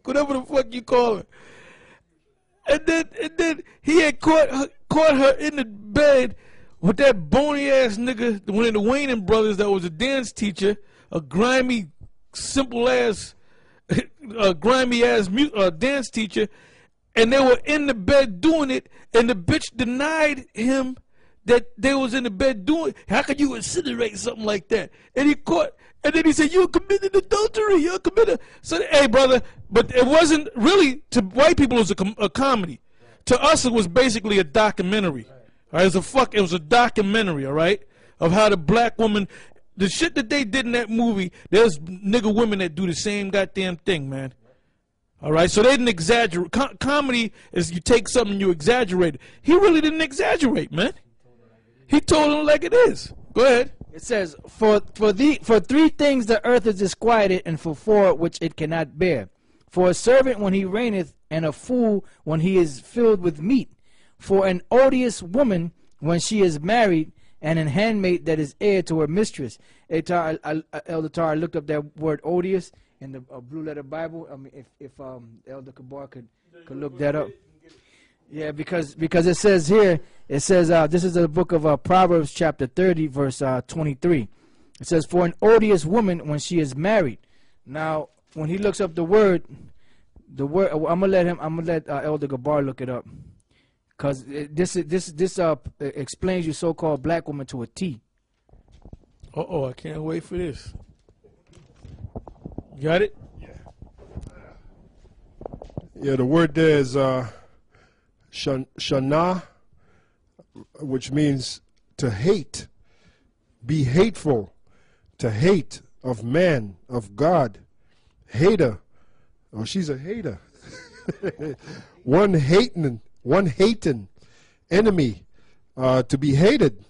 whatever the fuck you call her. And then he had caught her in the bed with that bony ass nigga, one of the Wayne brothers that was a dance teacher, a grimy, simple ass, grimy ass dance teacher, and they were in the bed doing it, and the bitch denied him that they was in the bed doing it. How could you insinuate something like that? And he caught, and then he said, you committed adultery, you committed. So, hey, brother, but it wasn't really, to white people, it was a comedy. To us, it was basically a documentary. All right? It was a documentary, all right, of how the black woman, the shit that they did in that movie, there's nigga women that do the same goddamn thing, man. All right, so they didn't exaggerate. Comedy is you take something and you exaggerate it. He really didn't exaggerate, man. He told him like it is. Go ahead. It says, for 3 things the earth is disquieted, and for 4 which it cannot bear. For a servant when he reigneth, and a fool when he is filled with meat. For an odious woman when she is married, and an handmaid that is heir to her mistress. Elder Tar, I looked up that word odious in the Blue Letter Bible. I mean, if Elder Kabar could look that up. Yeah, because it says here, it says, this is the book of Proverbs chapter 30, verse 23. It says, for an odious woman when she is married. Now, when he looks up the word, I'm gonna let Elder Gabar look it up, because this explains your so-called black woman to a T. Uh-oh, I can't wait for this. Got it? Yeah, the word there is shana, which means to hate, be hateful, to hate of man, of God, hater. Oh, she's a hater. one hating, enemy, to be hated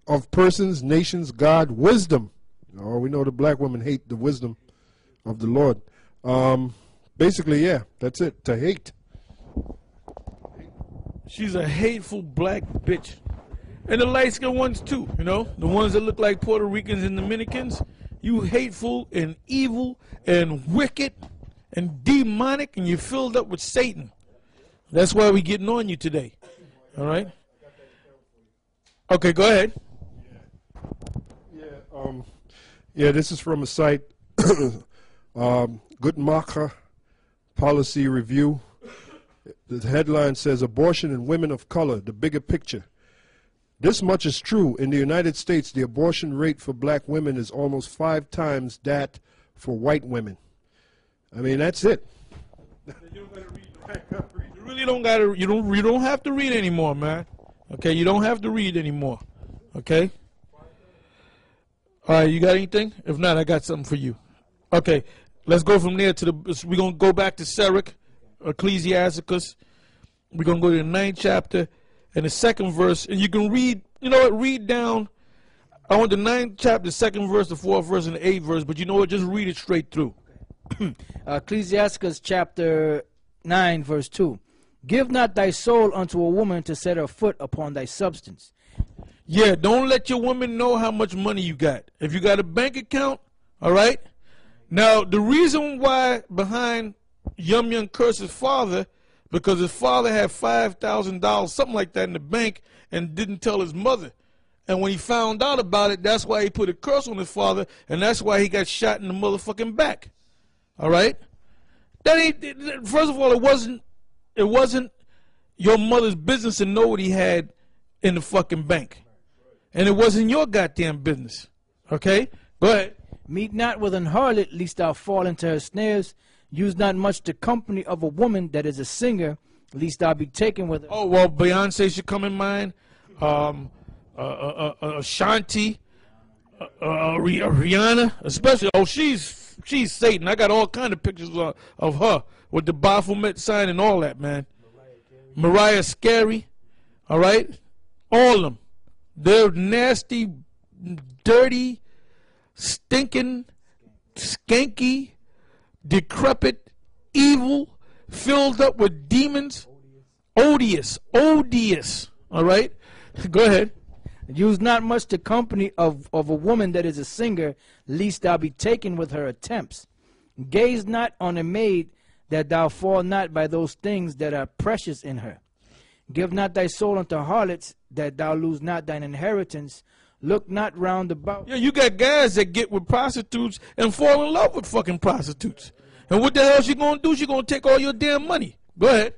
of persons, nations, God, wisdom. Oh, we know the black women hate the wisdom of the Lord. Basically, yeah, that's it, to hate. She's a hateful black bitch. And the light-skinned ones too, you know? The ones that look like Puerto Ricans and Dominicans. You hateful and evil and wicked and demonic, and you're filled up with Satan. That's why we're getting on you today. All right? Okay, go ahead. Yeah, this is from a site, Guttmacher Policy Review. The headline says, abortion and women of color, the bigger picture. This much is true. In the United States, the abortion rate for black women is almost 5 times that for white women. I mean, that's it. You really don't gotta. You don't have to read anymore, man. Okay, you don't have to read anymore. Okay. All right, you got anything? If not, I got something for you. Okay, let's go from there to the. We're gonna go back to Sirach, Ecclesiasticus. We're gonna go to the 9th chapter and the 2nd verse, and you can read. You know what? Read down. I want the 9th chapter, 2nd verse, the 4th verse, and the 8th verse. But you know what? Just read it straight through. Ecclesiasticus chapter 9, verse 2. Give not thy soul unto a woman to set her foot upon thy substance. Yeah, don't let your woman know how much money you got. If you got a bank account, all right? Now, the reason why behind Yum Yum cursed his father, because his father had $5,000, something like that in the bank, and didn't tell his mother. And when he found out about it, that's why he put a curse on his father, and that's why he got shot in the motherfucking back. All right? That ain't, first of all, it wasn't your mother's business to know what he had in the fucking bank. And it wasn't your goddamn business. Okay? Go ahead. Meet not with an harlot, lest thou fall into her snares. Use not much the company of a woman that is a singer, lest thou be taken with her. Oh, well, Beyonce should come in mind. Ashanti, Rihanna, especially. Oh, she's Satan. I got all kind of pictures of her with the Baphomet sign and all that, man. Mariah Carey, all right? All of them. They're nasty, dirty, stinking, skanky, decrepit, evil, filled up with demons, odious, all right? Go ahead. Use not much the company of a woman that is a singer, lest thou be taken with her attempts. Gaze not on a maid that thou fall not by those things that are precious in her. Give not thy soul unto harlots, that thou lose not thine inheritance. Look not round about. Yeah, you got guys that get with prostitutes and fall in love with fucking prostitutes. And what the hell she gonna do? She gonna take all your damn money. Go ahead.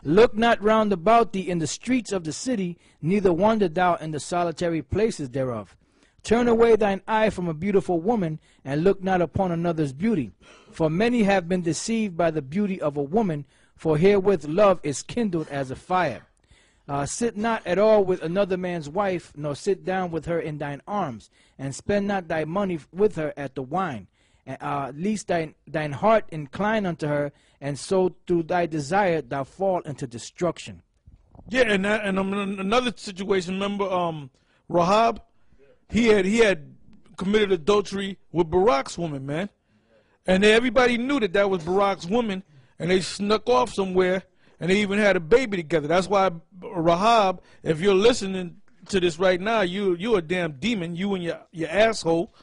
Look not round about thee in the streets of the city, neither wander thou in the solitary places thereof. Turn away thine eye from a beautiful woman, and look not upon another's beauty. For many have been deceived by the beauty of a woman, for herewith love is kindled as a fire. Sit not at all with another man's wife, nor sit down with her in thine arms, and spend not thy money with her at the wine. Lest thine heart incline unto her, and so through thy desire thou fall into destruction. Yeah, and another situation. Remember, Rahab, he had committed adultery with Barak's woman, man, and everybody knew that was Barak's woman, and they snuck off somewhere, and they even had a baby together. That's why Rahab, if you're listening to this right now, you a damn demon, you and your asshole.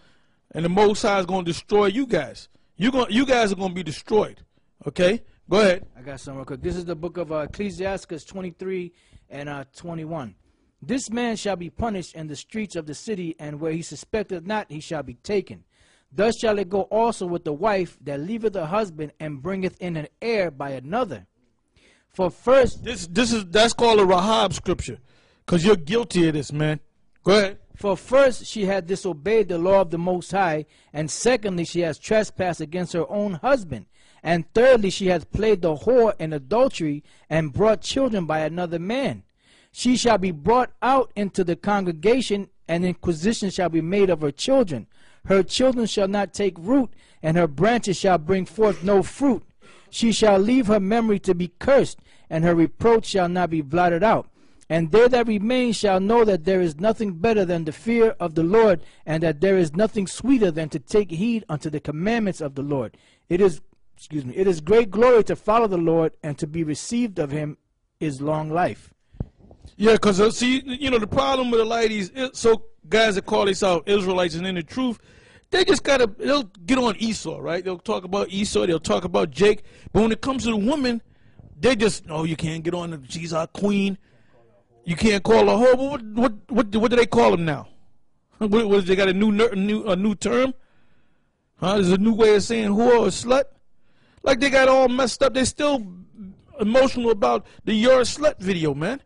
And the Most High is going to destroy you guys. You guys are going to be destroyed. Okay? Go ahead. I got some real quick. This is the book of Ecclesiastes 23 and 21. This man shall be punished in the streets of the city, and where he suspected not, he shall be taken. Thus shall it go also with the wife that leaveth her husband and bringeth in an heir by another. For first... That's called a Rahab scripture, because you're guilty of this, man. Go ahead. For first she had disobeyed the law of the Most High, and secondly she has trespassed against her own husband, and thirdly she has played the whore in adultery, and brought children by another man. She shall be brought out into the congregation, and inquisition shall be made of her children. Her children shall not take root, and her branches shall bring forth no fruit. She shall leave her memory to be cursed, and her reproach shall not be blotted out. And they that remain shall know that there is nothing better than the fear of the Lord, and that there is nothing sweeter than to take heed unto the commandments of the Lord. It is great glory to follow the Lord, and to be received of him is long life. Yeah, because see, the problem with a lot of these guys that call themselves Israelites and in the truth, they just they'll get on Esau, right? They'll talk about Esau, they'll talk about Jake, but when it comes to the woman, they just, you can't get on, she's our queen. You can't call her whore. What do they call them now? What they got a new term? There's a new way of saying whore or slut. Like they got all messed up. They're still emotional about the "You're a Slut" video, man.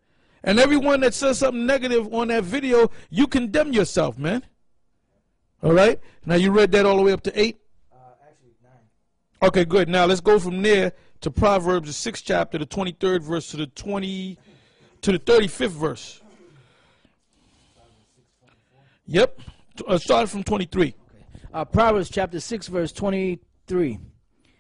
And everyone that says something negative on that video, you condemn yourself, man. All right. Now you read that all the way up to 8. Actually 9. Okay, good. Now let's go from there to Proverbs, the 6th chapter, the 23rd verse to the 35th verse. Yep. Start from 23. Proverbs chapter 6 verse 23.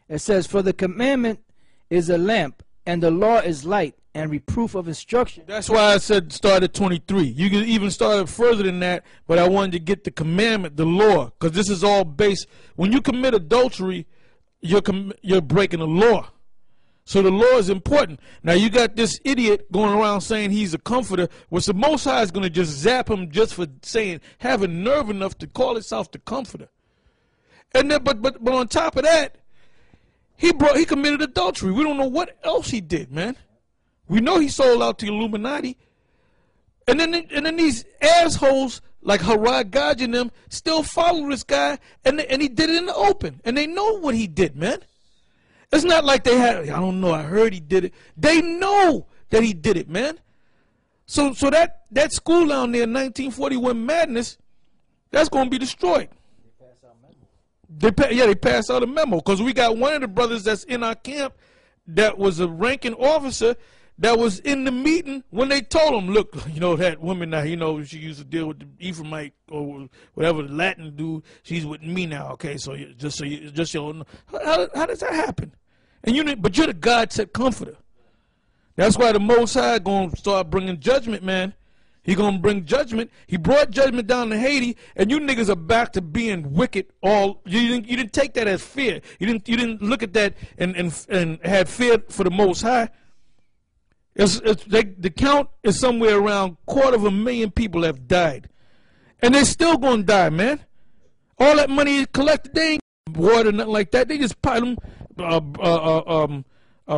It says, for the commandment is a lamp, and the law is light, and reproof of instruction. That's why I said start at 23. You can even start further than that, but I wanted to get the commandment, the law, because this is all based. When you commit adultery, you're breaking the law. So the law is important. Now you got this idiot going around saying he's a comforter, which the Most High is going to just zap him just for having nerve enough to call himself the comforter. And then, but on top of that, he committed adultery. We don't know what else he did, man. We know he sold out to the Illuminati. And then these assholes like Harad Gaj and them still follow this guy, and he did it in the open, and they know what he did, man. It's not like they had, I don't know, I heard he did it. They know that he did it, man. So that school down there, 1941 Madness, that's going to be destroyed. They passed out a memo, because we got one of the brothers that's in our camp that was a ranking officer that was in the meeting when they told him, look, that woman now, she used to deal with the Ephraimite or whatever, the Latin dude, she's with me now, okay, so just you know. How does that happen? But you're the God-sent comforter. That's why the Most High going to start bringing judgment, man. He going to bring judgment. He brought judgment down to Haiti, and you niggas are back to being wicked. You didn't take that as fear. You didn't look at that and had fear for the Most High. The count is somewhere around 250,000 people have died, and they're still going to die, man. All that money collected, they ain't water, nothing like that. They just pile them.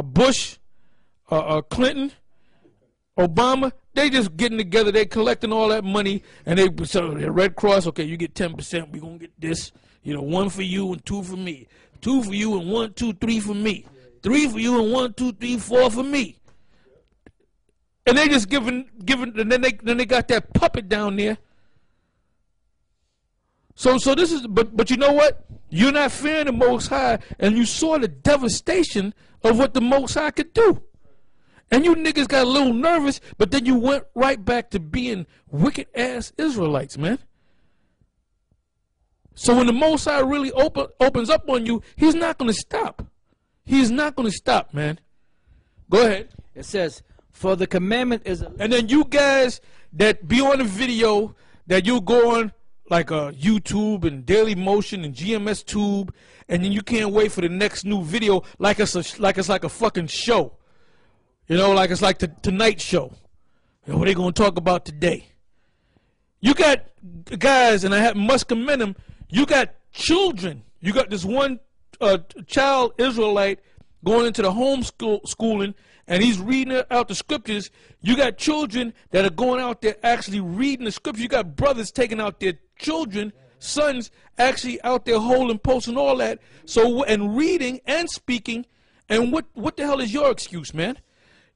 Bush, Clinton, Obama, they just getting together, they collecting all that money, and so the Red Cross, okay, you get 10%, we gonna get this, you know, 1 for you and 2 for me, 2 for you and 1, 2, 3 for me, 3 for you and 1, 2, 3, 4 for me, and they just giving, and then they got that puppet down there. So this is, but you know what? You're not fearing the Most High, and you saw the devastation of what the Most High could do. And you niggas got a little nervous, but then you went right back to being wicked-ass Israelites, man. So when the Most High really opens up on you, he's not going to stop. He's not going to stop, man. Go ahead. It says, for the commandment is... And then you guys that be on the video, that you go on like YouTube and Daily Motion and GMS Tube, and then you can't wait for the next new video like it's like a fucking show. You know, like it's like the Tonight Show. You know, what they going to talk about today? You got guys, and I must commend them, you got children. You got this one child Israelite going into the homeschooling, and he's reading out the scriptures. You got children that are going out there actually reading the scriptures. You got brothers taking out their children, sons, actually out there holding posts and all that. So, and reading and speaking. And what the hell is your excuse, man?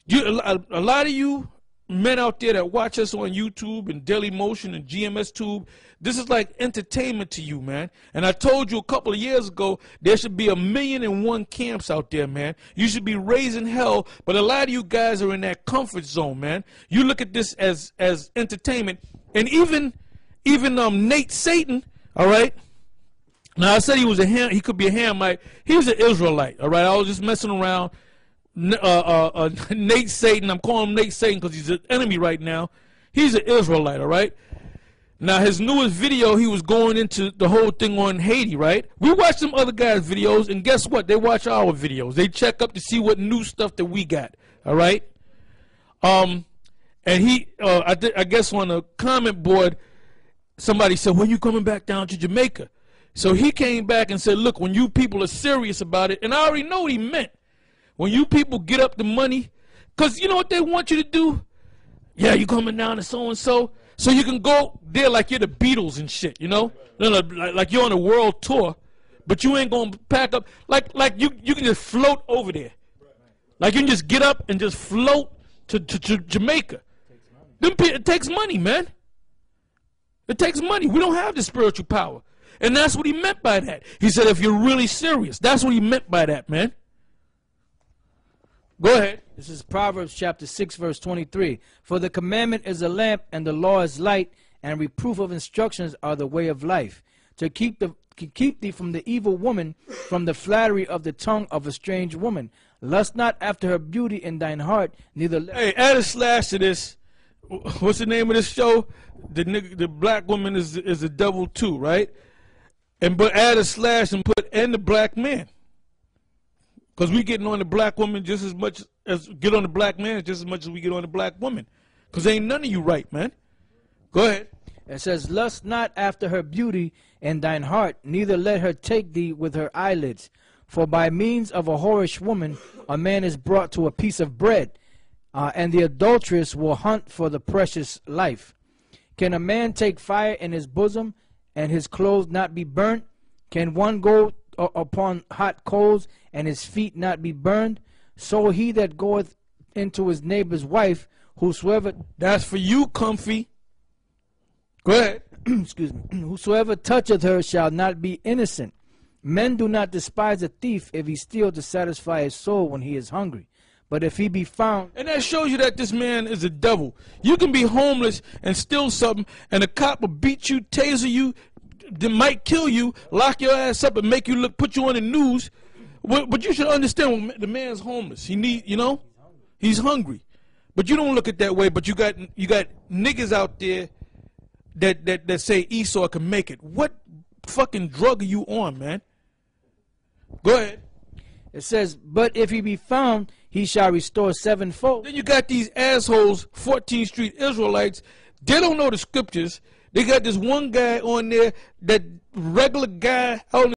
A lot of you men out there that watch us on YouTube and Daily Motion and GMS Tube, this is like entertainment to you, man. And I told you a couple of years ago, there should be 1,000,001 camps out there, man. You should be raising hell, but a lot of you guys are in that comfort zone, man. You look at this as entertainment. And even Nate Satan, all right? Now, I said he was he could be a Hamite. He was an Israelite, all right? I was just messing around. Nate Satan, I'm calling him Nate Satan because he's an enemy right now. He's an Israelite, all right? Now, his newest video, he was going into the whole thing on Haiti, right? We watch some other guys' videos, and guess what? They watch our videos. They check up to see what new stuff that we got, all right? And he, I guess on a comment board, somebody said, when you coming back down to Jamaica? So he came back and said, look, when you people are serious about it, and I already know what he meant. When you people get up the money, because you know what they want you to do? Yeah, you coming down to so-and-so, so you can go there like you're the Beatles and shit, you know? Like you're on a world tour, but you ain't going to pack up. Like you can just float over there. Like you can just get up and just float to Jamaica. It takes money, man. It takes money. We don't have the spiritual power. And that's what he meant by that. He said, if you're really serious, that's what he meant by that, man. Go ahead. This is Proverbs chapter 6, verse 23. For the commandment is a lamp, and the law is light, and reproof of instructions are the way of life. To keep thee from the evil woman, from the flattery of the tongue of a strange woman. Lust not after her beauty in thine heart, neither... Hey, add a slash to this. What's the name of this show? The black woman is the devil too, right? But add a slash and put and the black man. Because we getting on the black woman just as much as get on the black man just as much as we get on the black woman. Because ain't none of you right, man. Go ahead. It says, lust not after her beauty in thine heart, neither let her take thee with her eyelids. For by means of a whorish woman a man is brought to a piece of bread, and the adulteress will hunt for the precious life. Can a man take fire in his bosom, and his clothes not be burnt? Can one go upon hot coals, and his feet not be burned? So he that goeth into his neighbor's wife, whosoever... That's for you, Comfy. Go ahead. Excuse me. Whosoever toucheth her shall not be innocent. Men do not despise a thief if he steal to satisfy his soul when he is hungry. But if he be found... And that shows you that this man is a devil. You can be homeless and steal something, and a cop will beat you, taser you, they might kill you, lock your ass up, and make you look, put you on the news. But you should understand, the man's homeless. He need, you know, he's hungry. But you don't look at that way. But you got niggas out there that say Esau can make it. What fucking drug are you on, man? Go ahead. It says, but if he be found, he shall restore sevenfold. Then you got these assholes, 14th Street Israelites. They don't know the scriptures. They got this one guy on there, that regular guy out in